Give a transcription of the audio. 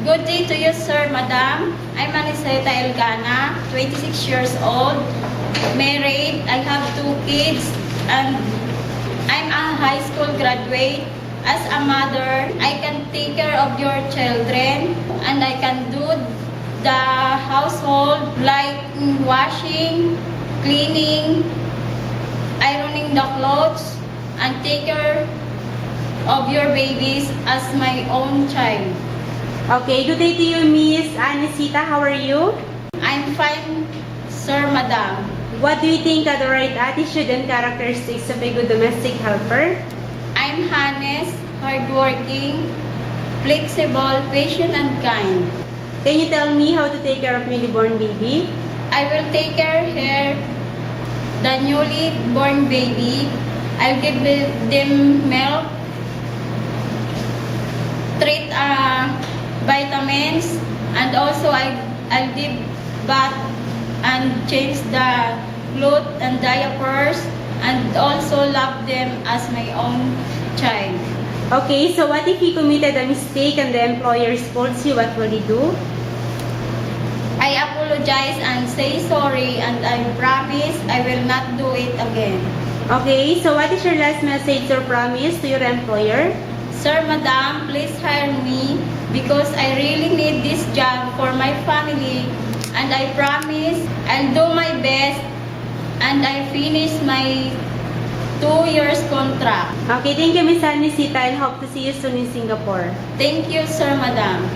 Good day to you, sir, madam. I'm Aniseta Elgana, 26 years old, married. I have 2 kids, and I'm a high school graduate. As a mother, I can take care of your children, and I can do the household like washing, cleaning, ironing the clothes, and take care of your babies as my own child. Okay, good day to you, Miss Anisita. How are you? I'm fine, sir, madam. What do you think are the right attitude and characteristics of a good domestic helper? I'm honest, hardworking, flexible, patient, and kind. Can you tell me how to take care of newly-born baby? I will take care of the newly born baby. I'll give them milk, treat vitamins, and also I'll give bath and change the clothes and diapers, and also love them as my own child. Okay, so what if he committed a mistake and the employer scolds you? What will he do? I apologize and say sorry, and I promise I will not do it again. Okay, so what is your last message or promise to your employer? Sir, madam, please hire me because I really need this job for my family, and I promise I'll do my best and I finish my 2 years contract. Okay, thank you, Miss Anisita, and hope to see you soon in Singapore. Thank you, sir, madam.